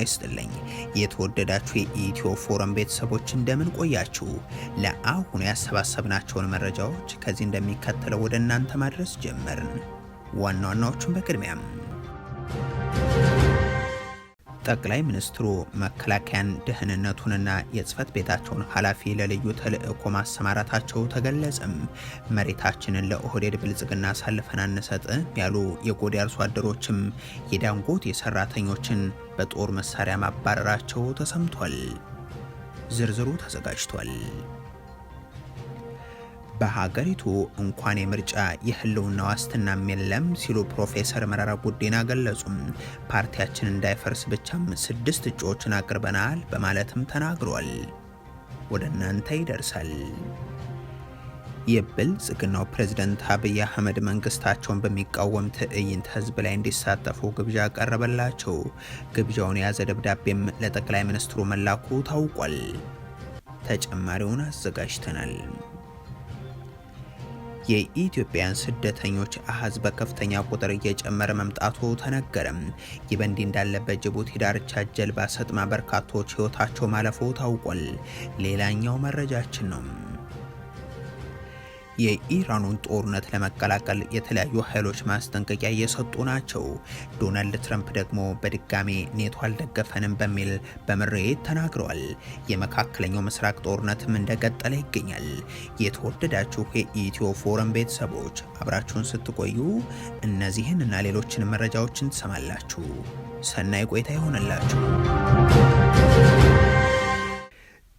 ይስጥልኝ። የተወደዳችሁ የኢትዮ ፎረም ቤተሰቦች እንደምን ቆያችሁ? ለአሁኑ ያሰባሰብናቸውን መረጃዎች ከዚህ እንደሚከተለው ወደ እናንተ ማድረስ ጀመርን። ዋና ዋናዎቹን በቅድሚያም ጠቅላይ ሚኒስትሩ መከላከያን ደህንነቱንና የጽህፈት ቤታቸውን ኃላፊ ለልዩ ተልእኮ ማሰማራታቸው ተገለጸም። መሬታችንን ለኦህዴድ ብልጽግና አሳልፈን አንሰጥም ያሉ የጎዴ አርሶ አደሮችም የዳንጎቴ ሰራተኞችን በጦር መሳሪያ ማባረራቸው ተሰምቷል። ዝርዝሩ ተዘጋጅቷል። በሀገሪቱ እንኳን የምርጫ የህልውና ዋስትናም የለም ሲሉ ፕሮፌሰር መረራ ጉዲና ገለጹም። ፓርቲያችን እንዳይፈርስ ብቻም 6 እጩዎችን አቅርበናል በማለትም ተናግሯል። ወደ እናንተ ይደርሳል። የብልጽግናው ፕሬዝዳንት አብይ አህመድ መንግስታቸውን በሚቃወም ትዕይንት ህዝብ ላይ እንዲሳተፉ ግብዣ ቀረበላቸው። ግብዣውን የያዘ ደብዳቤም ለጠቅላይ ሚኒስትሩ መላኩ ታውቋል። ተጨማሪውን አዘጋጅተናል። የኢትዮጵያን ስደተኞች አሃዝ በከፍተኛ ቁጥር እየጨመረ መምጣቱ ተነገረም። ይህ በእንዲህ እንዳለ በጅቡቲ ዳርቻ ጀልባ ሰጥማ በርካቶች ህይወታቸው ማለፉ ታውቋል። ሌላኛው መረጃችን ነው። የኢራኑን ጦርነት ለመቀላቀል የተለያዩ ኃይሎች ማስጠንቀቂያ እየሰጡ ናቸው። ዶናልድ ትራምፕ ደግሞ በድጋሚ ኔቶ አልደገፈንም በሚል በምሬት ተናግረዋል። የመካከለኛው ምስራቅ ጦርነትም እንደቀጠለ ይገኛል። የተወደዳችሁ የኢትዮ ፎረም ቤተሰቦች አብራችሁን ስትቆዩ እነዚህን እና ሌሎችን መረጃዎችን ትሰማላችሁ። ሰናይ ቆይታ ይሆንላችሁ።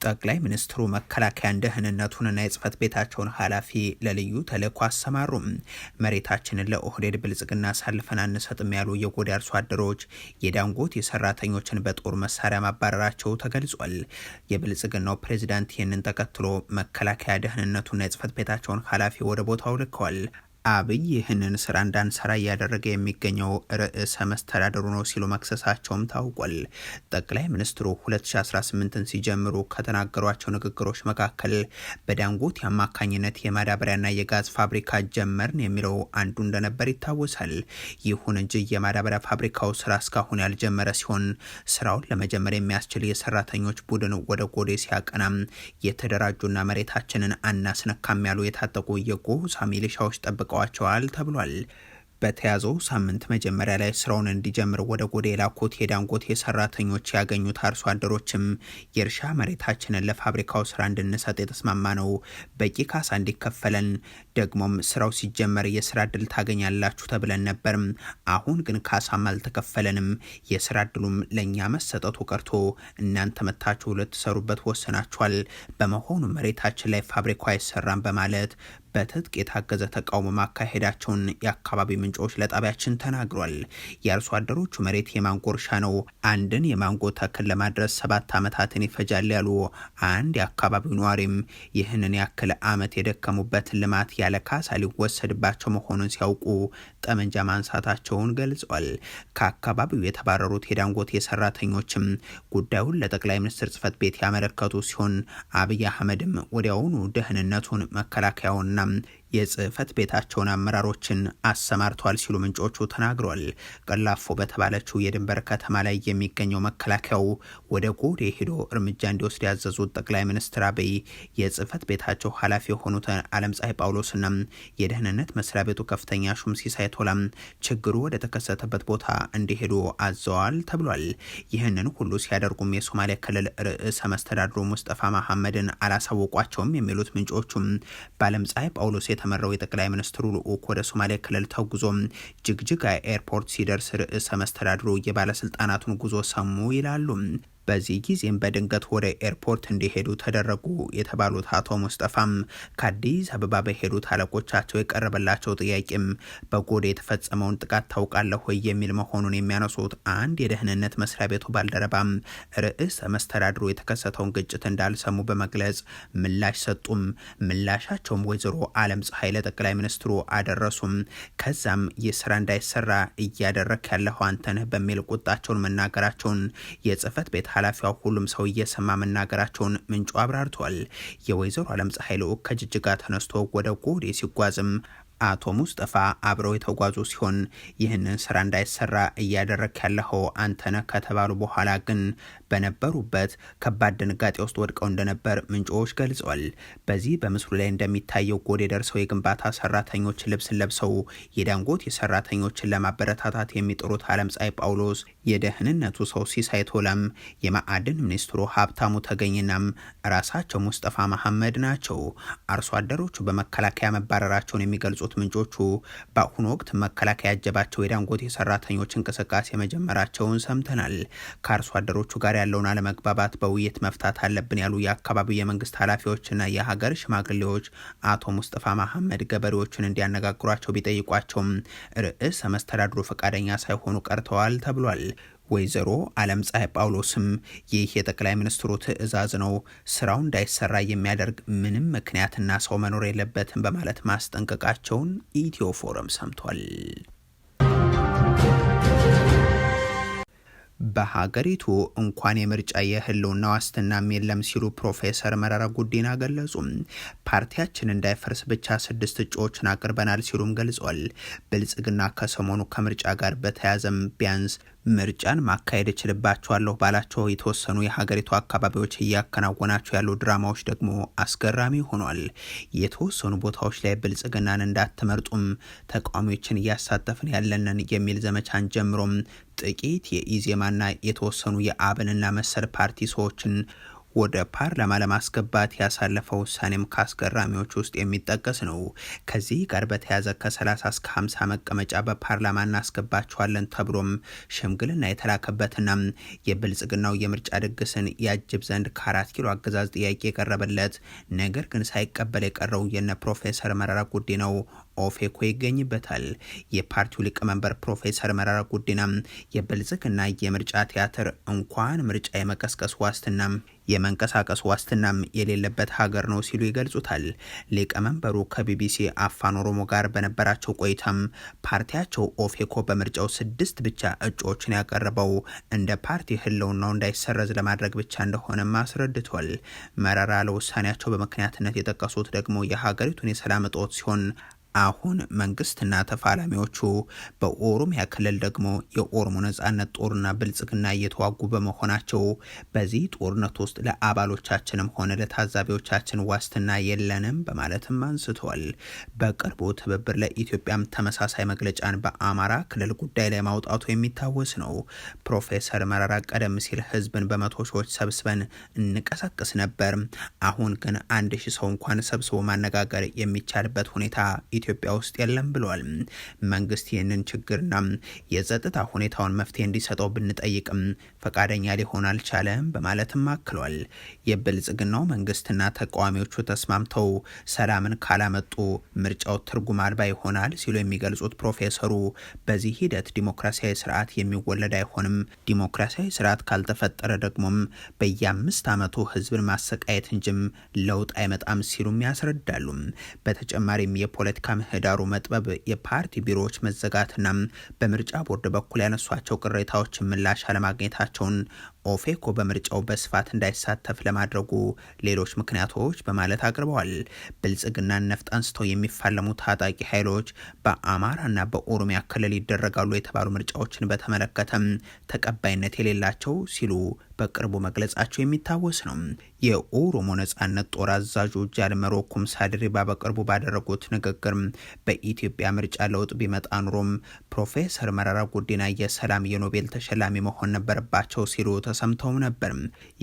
ጠቅላይ ሚኒስትሩ መከላከያን ደህንነቱንና የጽህፈት ቤታቸውን ኃላፊ ለልዩ ተልእኮ አሰማሩም። መሬታችንን ለኦህዴድ ብልጽግና አሳልፈን አንሰጥም ያሉ የጎዴ አርሶ አደሮች የዳንጎቴ ሰራተኞችን በጦር መሳሪያ ማባረራቸው ተገልጿል። የብልጽግናው ፕሬዝዳንት ይህንን ተከትሎ መከላከያ ደህንነቱንና የጽህፈት ቤታቸውን ኃላፊ ወደ ቦታው ልከዋል። አብይ ይህንን ስራ እንዳንሰራ እያደረገ የሚገኘው ርዕሰ መስተዳድሩ ነው ሲሉ መክሰሳቸውም ታውቋል። ጠቅላይ ሚኒስትሩ 2018ን ሲጀምሩ ከተናገሯቸው ንግግሮች መካከል በዳንጎቴ አማካኝነት የማዳበሪያና የጋዝ ፋብሪካ ጀመርን የሚለው አንዱ እንደነበር ይታወሳል። ይሁን እንጂ የማዳበሪያ ፋብሪካው ስራ እስካሁን ያልጀመረ ሲሆን ስራውን ለመጀመር የሚያስችል የሰራተኞች ቡድን ወደ ጎዴ ሲያቀናም የተደራጁና መሬታችንን አናስነካም ያሉ የታጠቁ የጎሳ ሚሊሻዎች ጠብቀዋል ተብሏል። በተያዘው ሳምንት መጀመሪያ ላይ ስራውን እንዲጀምር ወደ ጎዴ የላኩት የዳንጎቴ ሰራተኞች ያገኙት አርሶ አደሮችም የእርሻ መሬታችንን ለፋብሪካው ስራ እንድንሰጥ የተስማማ ነው፣ በቂ ካሳ እንዲከፈለን፣ ደግሞም ስራው ሲጀመር የስራ እድል ታገኛላችሁ ተብለን ነበር። አሁን ግን ካሳም አልተከፈለንም። የስራ እድሉም ለእኛ መሰጠቱ ቀርቶ እናንተ መታችሁ ልትሰሩበት ወሰናችኋል። በመሆኑ መሬታችን ላይ ፋብሪካው አይሰራም በማለት በትጥቅ የታገዘ ተቃውሞ ማካሄዳቸውን የአካባቢ ምንጮች ለጣቢያችን ተናግሯል። የአርሶ አደሮቹ መሬት የማንጎ እርሻ ነው። አንድን የማንጎ ተክል ለማድረስ 7 ዓመታትን ይፈጃል ያሉ አንድ የአካባቢው ነዋሪም ይህንን ያክል ዓመት የደከሙበትን ልማት ያለ ካሳ ሊወሰድባቸው መሆኑን ሲያውቁ ጠመንጃ ማንሳታቸውን ገልጿል። ከአካባቢው የተባረሩት የዳንጎቴ ሰራተኞችም ጉዳዩን ለጠቅላይ ሚኒስትር ጽህፈት ቤት ያመለከቱ ሲሆን አብይ አህመድም ወዲያውኑ ደህንነቱን መከላከያውንና የጽህፈት ቤታቸውን አመራሮችን አሰማርተዋል ሲሉ ምንጮቹ ተናግረዋል። ቀላፎ በተባለችው የድንበር ከተማ ላይ የሚገኘው መከላከያው ወደ ጎዴ ሄዶ እርምጃ እንዲወስድ ያዘዙት ጠቅላይ ሚኒስትር አብይ የጽህፈት ቤታቸው ኃላፊ የሆኑትን አለምፀሐይ ጳውሎስና የደህንነት መስሪያ ቤቱ ከፍተኛ ሹም ሲሳይ ቶላም ችግሩ ወደ ተከሰተበት ቦታ እንዲሄዱ አዘዋል ተብሏል። ይህንን ሁሉ ሲያደርጉም የሶማሌ ክልል ርዕሰ መስተዳድሩ ሙስጠፋ መሐመድን አላሳወቋቸውም የሚሉት ምንጮቹም በአለምፀሐይ ጳውሎስ የተመራው የጠቅላይ ሚኒስትሩ ልዑክ ወደ ሶማሌ ክልል ተጉዞም ጅግጅጋ ኤርፖርት ሲደርስ ርዕሰ መስተዳድሩ የባለስልጣናቱን ጉዞ ሰሙ ይላሉ። በዚህ ጊዜም በድንገት ወደ ኤርፖርት እንዲሄዱ ተደረጉ የተባሉት አቶ ሙስጠፋም ከአዲስ አበባ በሄዱት አለቆቻቸው የቀረበላቸው ጥያቄም በጎዴ የተፈጸመውን ጥቃት ታውቃለህ ወይ የሚል መሆኑን የሚያነሱት አንድ የደህንነት መስሪያ ቤቱ ባልደረባም ርዕሰ መስተዳድሩ የተከሰተውን ግጭት እንዳልሰሙ በመግለጽ ምላሽ ሰጡም። ምላሻቸውም ወይዘሮ አለምፀሐይ ለጠቅላይ ሚኒስትሩ አደረሱም። ከዛም የስራ እንዳይሰራ እያደረክ ያለኸው አንተ ነህ በሚል ቁጣቸውን መናገራቸውን የጽህፈት ቤት ኃላፊዋ ሁሉም ሰው እየሰማ መናገራቸውን ምንጩ አብራርቷል። የወይዘሮ አለምፀሐይ ልዑክ ከጅጅጋ ተነስቶ ወደ ጎዴ ሲጓዝም አቶ ሙስጠፋ አብረው የተጓዙ ሲሆን ይህንን ስራ እንዳይሰራ እያደረክ ያለኸው አንተነህ ከተባሉ በኋላ ግን በነበሩበት ከባድ ድንጋጤ ውስጥ ወድቀው እንደነበር ምንጮች ገልጸዋል። በዚህ በምስሉ ላይ እንደሚታየው ጎዴ ደርሰው የግንባታ ሰራተኞች ልብስ ለብሰው የዳንጎት የሰራተኞችን ለማበረታታት የሚጥሩት አለምፀሐይ ጳውሎስ፣ የደህንነቱ ሰው ሲሳይ ቶላም፣ የማዕድን ሚኒስትሩ ሀብታሙ ተገኝናም ራሳቸው ሙስጠፋ መሐመድ ናቸው። አርሶ አደሮቹ በመከላከያ መባረራቸውን የሚገልጹት ምንጮቹ በአሁኑ ወቅት መከላከያ ያጀባቸው የዳንጎት የሰራተኞች እንቅስቃሴ መጀመራቸውን ሰምተናል። ከአርሶ አደሮቹ ጋር ያለውን አለመግባባት በውይይት መፍታት አለብን ያሉ የአካባቢው የመንግስት ኃላፊዎችና የሀገር ሽማግሌዎች አቶ ሙስጠፋ መሐመድ ገበሬዎችን እንዲያነጋግሯቸው ቢጠይቋቸውም ርዕሰ መስተዳድሩ ፈቃደኛ ሳይሆኑ ቀርተዋል ተብሏል። ወይዘሮ አለምፀሐይ ጳውሎስም ይህ የጠቅላይ ሚኒስትሩ ትዕዛዝ ነው፣ ስራው እንዳይሰራ የሚያደርግ ምንም ምክንያትና ሰው መኖር የለበትም በማለት ማስጠንቀቃቸውን ኢትዮ ፎረም ሰምቷል። በሀገሪቱ እንኳን የምርጫ የህልውና ዋስትናም የለም ሲሉ ፕሮፌሰር መረራ ጉዲና ገለጹ። ፓርቲያችን እንዳይፈርስ ብቻ 6 እጩዎችን አቅርበናል ሲሉም ገልጿል። ብልጽግና ከሰሞኑ ከምርጫ ጋር በተያያዘም ቢያንስ ምርጫን ማካሄድ እችልባቸዋለሁ ባላቸው የተወሰኑ የሀገሪቱ አካባቢዎች እያከናወናቸው ያሉ ድራማዎች ደግሞ አስገራሚ ሆኗል። የተወሰኑ ቦታዎች ላይ ብልጽግናን እንዳትመርጡም ተቃዋሚዎችን እያሳተፍን ያለንን የሚል ዘመቻን ጀምሮም ጥቂት የኢዜማና የተወሰኑ የአብንና መሰል ፓርቲ ሰዎችን ወደ ፓርላማ ለማስገባት ያሳለፈው ውሳኔም ከአስገራሚዎች ውስጥ የሚጠቀስ ነው። ከዚህ ጋር በተያያዘ ከ30 እስከ 50 መቀመጫ በፓርላማ እናስገባቸዋለን ተብሎም ሽምግልና የተላከበትና የብልጽግናው የምርጫ ድግስን ያጅብ ዘንድ ከ4 ኪሎ አገዛዝ ጥያቄ የቀረበለት ነገር ግን ሳይቀበል የቀረው የነ ፕሮፌሰር መረራ ጉዲናው ኦፌኮ ይገኝበታል። የፓርቲው ሊቀመንበር ፕሮፌሰር መረራ ጉዲና የብልጽግና የምርጫ ቲያትር እንኳን ምርጫ የመቀስቀስ ዋስትናም የመንቀሳቀስ ዋስትናም የሌለበት ሀገር ነው ሲሉ ይገልጹታል። ሊቀመንበሩ ከቢቢሲ አፋን ኦሮሞ ጋር በነበራቸው ቆይታም ፓርቲያቸው ኦፌኮ በምርጫው 6 ብቻ እጩዎችን ያቀረበው እንደ ፓርቲ ህልውናው እንዳይሰረዝ ለማድረግ ብቻ እንደሆነም አስረድቷል። መረራ ለውሳኔያቸው በምክንያትነት የጠቀሱት ደግሞ የሀገሪቱን የሰላም እጦት ሲሆን አሁን መንግስትና ተፋላሚዎቹ በኦሮሚያ ክልል ደግሞ የኦሮሞ ነጻነት ጦርና ብልጽግና እየተዋጉ በመሆናቸው በዚህ ጦርነት ውስጥ ለአባሎቻችንም ሆነ ለታዛቢዎቻችን ዋስትና የለንም በማለትም አንስተዋል። በቅርቡ ትብብር ለኢትዮጵያም ተመሳሳይ መግለጫን በአማራ ክልል ጉዳይ ላይ ማውጣቱ የሚታወስ ነው። ፕሮፌሰር መረራ ቀደም ሲል ህዝብን በመቶ ሺዎች ሰብስበን እንቀሳቀስ ነበር፣ አሁን ግን 1000 ሰው እንኳን ሰብስቦ ማነጋገር የሚቻልበት ሁኔታ ኢትዮጵያ ውስጥ የለም ብለዋል። መንግስት ይህንን ችግርና የጸጥታ ሁኔታውን መፍትሄ እንዲሰጠው ብንጠይቅም ፈቃደኛ ሊሆን አልቻለም በማለትም አክሏል። የብልጽግናው መንግስትና ተቃዋሚዎቹ ተስማምተው ሰላምን ካላመጡ ምርጫው ትርጉም አልባ ይሆናል ሲሉ የሚገልጹት ፕሮፌሰሩ በዚህ ሂደት ዲሞክራሲያዊ ስርዓት የሚወለድ አይሆንም፣ ዲሞክራሲያዊ ስርዓት ካልተፈጠረ ደግሞም በየ5 ዓመቱ ህዝብን ማሰቃየት እንጂም ለውጥ አይመጣም ሲሉም ያስረዳሉ። በተጨማሪም የፖለቲካ ምህዳሩ መጥበብ፣ የፓርቲ ቢሮዎች መዘጋትና በምርጫ ቦርድ በኩል ያነሷቸው ቅሬታዎች ምላሽ አለማግኘታቸውን ኦፌኮ በምርጫው በስፋት እንዳይሳተፍ ለማድረጉ ሌሎች ምክንያቶች በማለት አቅርበዋል። ብልጽግናን ነፍጥ አንስተው የሚፋለሙ ታጣቂ ኃይሎች በአማራና በኦሮሚያ ክልል ይደረጋሉ የተባሉ ምርጫዎችን በተመለከተም ተቀባይነት የሌላቸው ሲሉ በቅርቡ መግለጻቸው የሚታወስ ነው። የኦሮሞ ነጻነት ጦር አዛዡ ጃልመሮ ኩምሳ ድሪባ በቅርቡ ባደረጉት ንግግር በኢትዮጵያ ምርጫ ለውጥ ቢመጣ ኑሮም ፕሮፌሰር መረራ ጉዲና የሰላም የኖቤል ተሸላሚ መሆን ነበረባቸው ሲሉ ተሰምተው ነበር።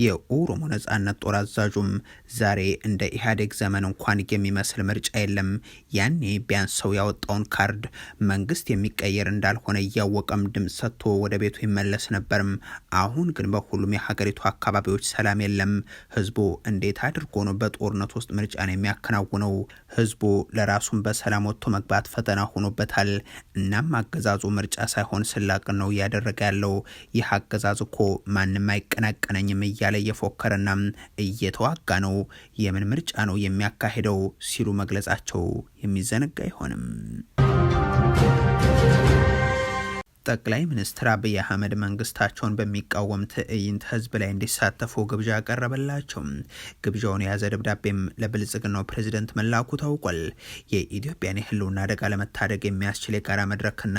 የኦሮሞ ነጻነት ጦር አዛዡም ዛሬ እንደ ኢህአዴግ ዘመን እንኳን የሚመስል ምርጫ የለም፣ ያኔ ቢያንስ ሰው ያወጣውን ካርድ መንግስት የሚቀየር እንዳልሆነ እያወቀም ድምፅ ሰጥቶ ወደ ቤቱ ይመለስ ነበርም። አሁን ግን በሁሉም የሀገሪቱ አካባቢዎች ሰላም የለም። ህዝቡ እንዴት አድርጎ ነው በጦርነት ውስጥ ምርጫን የሚያከናውነው? ህዝቡ ለራሱም በሰላም ወጥቶ መግባት ፈተና ሆኖበታል። እናም አገዛዙ ምርጫ ሳይሆን ስላቅን ነው እያደረገ ያለው። ይህ አገዛዝ እኮ ማንም አይቀናቀነኝም እያለ እየፎከረና እየተዋጋ ነው። የምን ምርጫ ነው የሚያካሂደው ሲሉ መግለጻቸው የሚዘነጋ አይሆንም። ጠቅላይ ሚኒስትር አብይ አህመድ መንግስታቸውን በሚቃወም ትዕይንት ህዝብ ላይ እንዲሳተፉ ግብዣ ያቀረበላቸው። ግብዣውን የያዘ ደብዳቤም ለብልጽግናው ፕሬዝደንት መላኩ ታውቋል። የኢትዮጵያን የህልውና አደጋ ለመታደግ የሚያስችል የጋራ መድረክና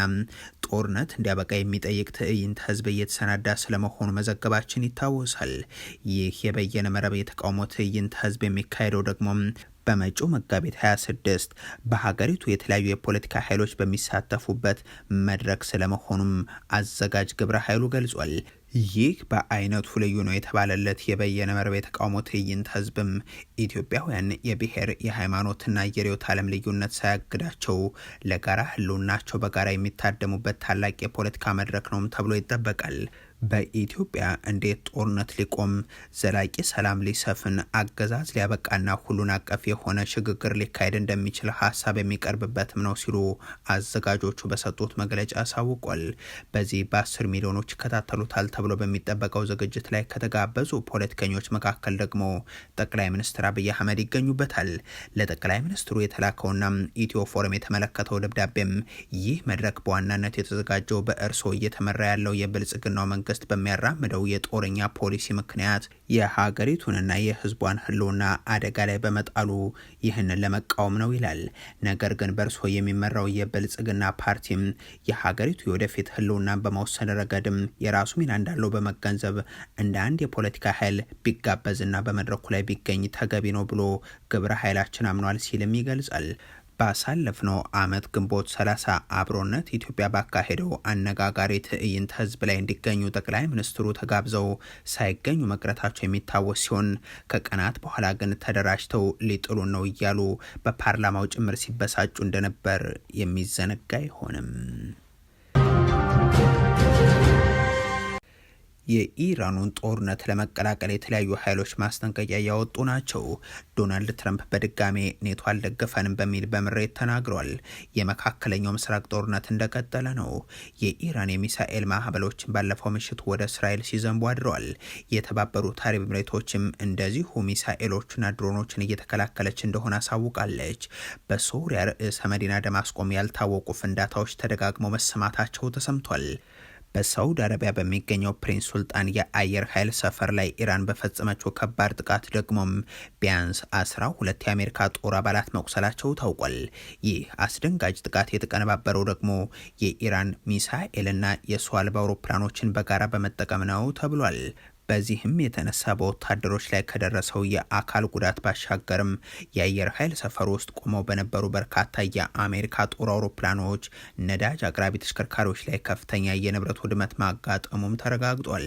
ጦርነት እንዲያበቃ የሚጠይቅ ትዕይንት ህዝብ እየተሰናዳ ስለመሆኑ መዘገባችን ይታወሳል። ይህ የበየነ መረብ የተቃውሞ ትዕይንት ህዝብ የሚካሄደው ደግሞ በመጪው መጋቢት 26 በሀገሪቱ የተለያዩ የፖለቲካ ኃይሎች በሚሳተፉበት መድረክ ስለመሆኑም አዘጋጅ ግብረ ኃይሉ ገልጿል። ይህ በአይነቱ ልዩ ነው የተባለለት የበየነ መረብ የተቃውሞ ትዕይንት ህዝብም ኢትዮጵያውያን የብሔር የሃይማኖትና የርዕዮተ ዓለም ልዩነት ሳያግዳቸው ለጋራ ህልውናቸው በጋራ የሚታደሙበት ታላቅ የፖለቲካ መድረክ ነው ተብሎ ይጠበቃል። በኢትዮጵያ እንዴት ጦርነት ሊቆም፣ ዘላቂ ሰላም ሊሰፍን፣ አገዛዝ ሊያበቃና ሁሉን አቀፍ የሆነ ሽግግር ሊካሄድ እንደሚችል ሀሳብ የሚቀርብበትም ነው ሲሉ አዘጋጆቹ በሰጡት መግለጫ አሳውቋል። በዚህ በ10 ሚሊዮኖች ይከታተሉታል ተብሎ በሚጠበቀው ዝግጅት ላይ ከተጋበዙ ፖለቲከኞች መካከል ደግሞ ጠቅላይ ሚኒስትር አብይ አህመድ ይገኙበታል። ለጠቅላይ ሚኒስትሩ የተላከውና ኢትዮ ፎረም የተመለከተው ደብዳቤም ይህ መድረክ በዋናነት የተዘጋጀው በእርሶ እየተመራ ያለው የብልጽግናው መንግስት በሚያራምደው የጦረኛ ፖሊሲ ምክንያት የሀገሪቱንና የህዝቧን ህልውና አደጋ ላይ በመጣሉ ይህንን ለመቃወም ነው ይላል። ነገር ግን በእርሶ የሚመራው የብልጽግና ፓርቲም የሀገሪቱ የወደፊት ህልውናን በመወሰን ረገድም የራሱ ሚና እንዳለው በመገንዘብ እንደ አንድ የፖለቲካ ኃይል ቢጋበዝና በመድረኩ ላይ ቢገኝ ተገቢ ነው ብሎ ግብረ ኃይላችን አምኗል ሲልም ይገልጻል። ባሳለፍነው አመት ግንቦት 30 አብሮነት ኢትዮጵያ ባካሄደው አነጋጋሪ ትዕይንት ህዝብ ላይ እንዲገኙ ጠቅላይ ሚኒስትሩ ተጋብዘው ሳይገኙ መቅረታቸው የሚታወስ ሲሆን ከቀናት በኋላ ግን ተደራጅተው ሊጥሉን ነው እያሉ በፓርላማው ጭምር ሲበሳጩ እንደነበር የሚዘነጋ አይሆንም። የኢራኑን ጦርነት ለመቀላቀል የተለያዩ ኃይሎች ማስጠንቀቂያ ያወጡ ናቸው። ዶናልድ ትራምፕ በድጋሜ ኔቶ አልደገፈንም በሚል በምሬት ተናግሯል። የመካከለኛው ምስራቅ ጦርነት እንደቀጠለ ነው። የኢራን የሚሳኤል ማዕበሎችን ባለፈው ምሽት ወደ እስራኤል ሲዘንቡ አድረዋል። የተባበሩት አረብ ኤሚሬቶችም እንደዚሁ ሚሳኤሎችና ድሮኖችን እየተከላከለች እንደሆነ አሳውቃለች። በሶሪያ ርዕሰ መዲና ደማስቆም ያልታወቁ ፍንዳታዎች ተደጋግመው መሰማታቸው ተሰምቷል። በሳውዲ አረቢያ በሚገኘው ፕሪንስ ሱልጣን የአየር ኃይል ሰፈር ላይ ኢራን በፈጸመችው ከባድ ጥቃት ደግሞም ቢያንስ 12 የአሜሪካ ጦር አባላት መቁሰላቸው ታውቋል። ይህ አስደንጋጭ ጥቃት የተቀነባበረው ደግሞ የኢራን ሚሳኤልና የሰው አልባ አውሮፕላኖችን በጋራ በመጠቀም ነው ተብሏል። በዚህም የተነሳ በወታደሮች ላይ ከደረሰው የአካል ጉዳት ባሻገርም የአየር ኃይል ሰፈር ውስጥ ቆመው በነበሩ በርካታ የአሜሪካ ጦር አውሮፕላኖች፣ ነዳጅ አቅራቢ ተሽከርካሪዎች ላይ ከፍተኛ የንብረት ውድመት ማጋጠሙም ተረጋግጧል።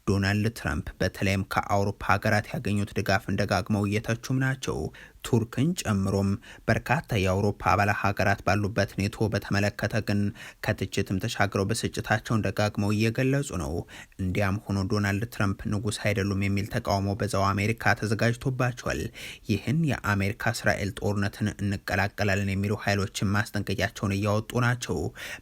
ዶናልድ ትራምፕ በተለይም ከአውሮፓ ሀገራት ያገኙት ድጋፍን ደጋግመው እየተቹም ናቸው። ቱርክን ጨምሮም በርካታ የአውሮፓ አባል ሀገራት ባሉበት ኔቶ በተመለከተ ግን ከትችትም ተሻግረው ብስጭታቸውን ደጋግመው እየገለጹ ነው። እንዲያም ሆኖ ዶናልድ ትራምፕ ንጉስ አይደሉም የሚል ተቃውሞ በዛው አሜሪካ ተዘጋጅቶባቸዋል። ይህን የአሜሪካ እስራኤል ጦርነትን እንቀላቀላለን የሚሉ ኃይሎችን ማስጠንቀቂያቸውን እያወጡ ናቸው።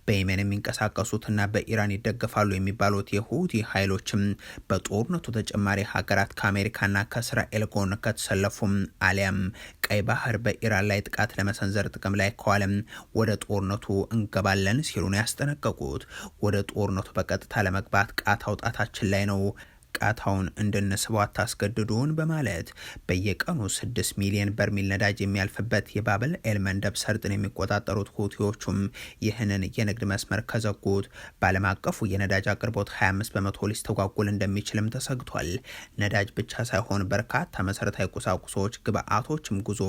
በየመን የሚንቀሳቀሱትና በኢራን ይደገፋሉ የሚባሉት የሁቲ ኃይሎችም በጦርነቱ ተጨማሪ ሀገራት ከአሜሪካና ከእስራኤል ጎን ከተሰለፉም አሊያም ቀይ ባህር በኢራን ላይ ጥቃት ለመሰንዘር ጥቅም ላይ ከዋለም ወደ ጦርነቱ እንገባለን ሲሉ ነው ያስጠነቀቁት። ወደ ጦርነቱ በቀጥታ ለመግባት ቃታ አውጣታችን ላይ ነው፣ ቃታውን እንድንስበው አታስገድዱን በማለት በየቀኑ 6 ሚሊዮን በርሜል ነዳጅ የሚያልፍበት የባብል ኤልመንደብ ሰርጥን የሚቆጣጠሩት ሁቲዎቹም ይህንን የንግድ መስመር ከዘጉት በዓለም አቀፉ የነዳጅ አቅርቦት 25 በመቶ ሊስተጓጎል እንደሚችልም ተሰግቷል። ነዳጅ ብቻ ሳይሆን በርካታ መሰረታዊ ቁሳቁሶች፣ ግብአቶችም ጉዞ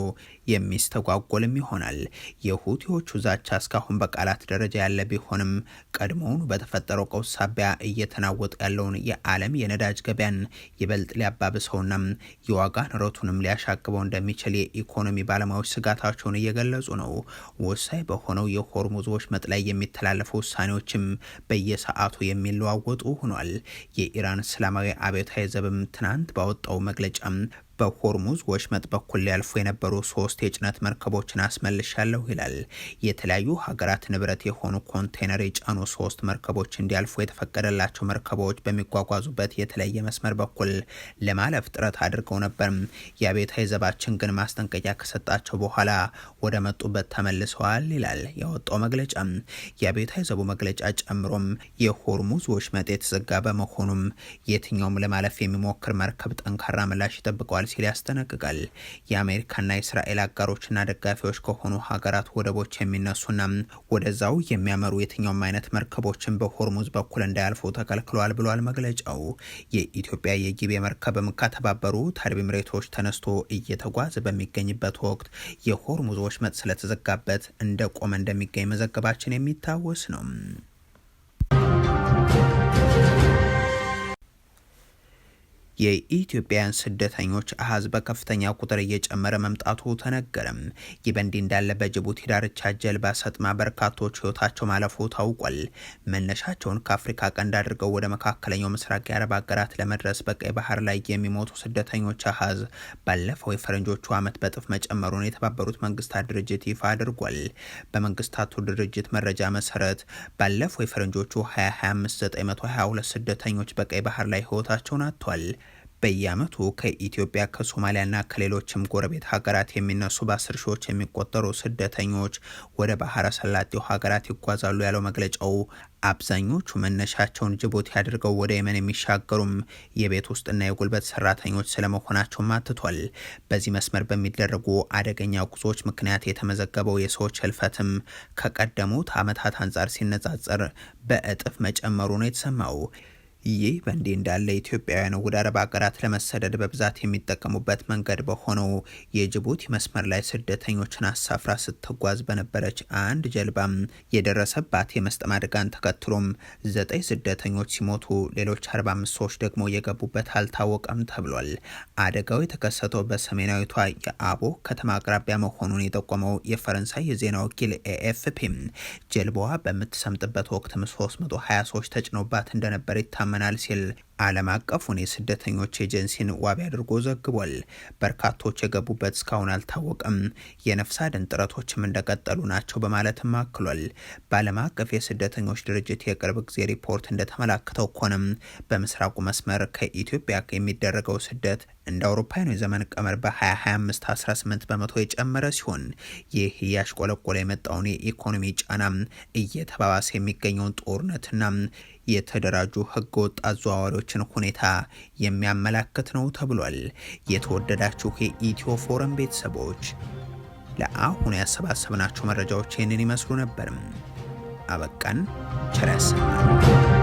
የሚስተጓጎልም ይሆናል። የሁቲዎቹ ዛቻ እስካሁን በቃላት ደረጃ ያለ ቢሆንም ቀድሞውኑ በተፈጠረው ቀውስ ሳቢያ እየተናወጠ ያለውን የዓለም የነዳጅ ገበያን ይበልጥ ሊያባብሰውና የዋጋ ንረቱንም ሊያሻቅበው እንደሚችል የኢኮኖሚ ባለሙያዎች ስጋታቸውን እየገለጹ ነው። ወሳኝ በሆነው የሆርሙዝ ወሽመጥ ላይ የሚተላለፉ ውሳኔዎችም በየሰዓቱ የሚለዋወጡ ሆኗል። የኢራን እስላማዊ አብዮታዊ ዘብም ትናንት ባወጣው መግለጫ በሆርሙዝ ወሽመጥ በኩል ሊያልፉ የነበሩ 3 የጭነት መርከቦችን አስመልሻለሁ ይላል። የተለያዩ ሀገራት ንብረት የሆኑ ኮንቴነር የጫኑ 3 መርከቦች እንዲያልፉ የተፈቀደላቸው መርከቦች በሚጓጓዙበት የተለየ መስመር በኩል ለማለፍ ጥረት አድርገው ነበር። የአብዮታዊ ዘባችን ግን ማስጠንቀቂያ ከሰጣቸው በኋላ ወደ መጡበት ተመልሰዋል ይላል ያወጣው መግለጫ። የአብዮታዊ ዘቡ መግለጫ ጨምሮም የሆርሙዝ ወሽመጥ የተዘጋ በመሆኑም የትኛውም ለማለፍ የሚሞክር መርከብ ጠንካራ ምላሽ ይጠብቀዋል ሲል ያስጠነቅቃል። የአሜሪካና የእስራኤል አጋሮችና ደጋፊዎች ከሆኑ ሀገራት ወደቦች የሚነሱና ወደዛው የሚያመሩ የትኛውም አይነት መርከቦችን በሆርሙዝ በኩል እንዳያልፉ ተከልክሏል ብሏል መግለጫው። የኢትዮጵያ የጊቤ መርከብም ከተባበሩት አረብ ኤሚሬቶች ተነስቶ እየተጓዘ በሚገኝበት ወቅት የሆርሙዝ ወሽመጥ ስለተዘጋበት እንደቆመ እንደሚገኝ መዘገባችን የሚታወስ ነው። የኢትዮጵያን ስደተኞች አሃዝ በከፍተኛ ቁጥር እየጨመረ መምጣቱ ተነገረም። ይህ በእንዲህ እንዳለ በጅቡቲ ዳርቻ ጀልባ ሰጥማ በርካቶች ህይወታቸው ማለፉ ታውቋል። መነሻቸውን ከአፍሪካ ቀንድ አድርገው ወደ መካከለኛው ምስራቅ የአረብ ሀገራት ለመድረስ በቀይ ባህር ላይ የሚሞቱ ስደተኞች አሃዝ ባለፈው የፈረንጆቹ ዓመት በጥፍ መጨመሩን የተባበሩት መንግስታት ድርጅት ይፋ አድርጓል። በመንግስታቱ ድርጅት መረጃ መሰረት ባለፈው የፈረንጆቹ 2025 922 ስደተኞች በቀይ ባህር ላይ ህይወታቸውን አጥተዋል። በየዓመቱ ከኢትዮጵያ ከሶማሊያና ከሌሎችም ጎረቤት ሀገራት የሚነሱ በ10 ሺዎች የሚቆጠሩ ስደተኞች ወደ ባህረ ሰላጤው ሀገራት ይጓዛሉ ያለው መግለጫው አብዛኞቹ መነሻቸውን ጅቡቲ አድርገው ወደ የመን የሚሻገሩም የቤት ውስጥና የጉልበት ሰራተኞች ስለመሆናቸው አትቷል። በዚህ መስመር በሚደረጉ አደገኛ ጉዞዎች ምክንያት የተመዘገበው የሰዎች ህልፈትም ከቀደሙት ዓመታት አንጻር ሲነጻጸር በእጥፍ መጨመሩ ነው የተሰማው። ይህ በእንዲህ እንዳለ ኢትዮጵያውያን ወደ አረብ ሀገራት ለመሰደድ በብዛት የሚጠቀሙበት መንገድ በሆነው የጅቡቲ መስመር ላይ ስደተኞችን አሳፍራ ስትጓዝ በነበረች አንድ ጀልባም የደረሰባት የመስጠም አደጋን ተከትሎም 9 ስደተኞች ሲሞቱ ሌሎች 45 ሰዎች ደግሞ የገቡበት አልታወቀም ተብሏል። አደጋው የተከሰተው በሰሜናዊቷ የአቦ ከተማ አቅራቢያ መሆኑን የጠቆመው የፈረንሳይ የዜና ወኪል ኤኤፍፒ ጀልባዋ በምትሰምጥበት ወቅትም 320 ሰዎች ተጭነውባት እንደነበር ይታመናል ሲል ዓለም አቀፉን የስደተኞች ኤጀንሲን ዋቢ አድርጎ ዘግቧል። በርካቶች የገቡበት እስካሁን አልታወቀም፣ የነፍስ አድን ጥረቶችም እንደቀጠሉ ናቸው በማለትም አክሏል። በዓለም አቀፍ የስደተኞች ድርጅት የቅርብ ጊዜ ሪፖርት እንደተመላከተው ከሆነም በምስራቁ መስመር ከኢትዮጵያ የሚደረገው ስደት እንደ አውሮፓውያኑ የዘመን ቀመር በ2025 18 በመቶ የጨመረ ሲሆን ይህ እያሽቆለቆለ የመጣውን የኢኮኖሚ ጫና እየተባባሰ የሚገኘውን ጦርነትና የተደራጁ ህገወጥ አዘዋዋሪዎችን ሁኔታ የሚያመላክት ነው ተብሏል። የተወደዳችሁ የኢትዮ ፎረም ቤተሰቦች ለአሁኑ ያሰባሰብናቸው መረጃዎች ይህንን ይመስሉ ነበር። አበቃን። ቸር ያሰማን።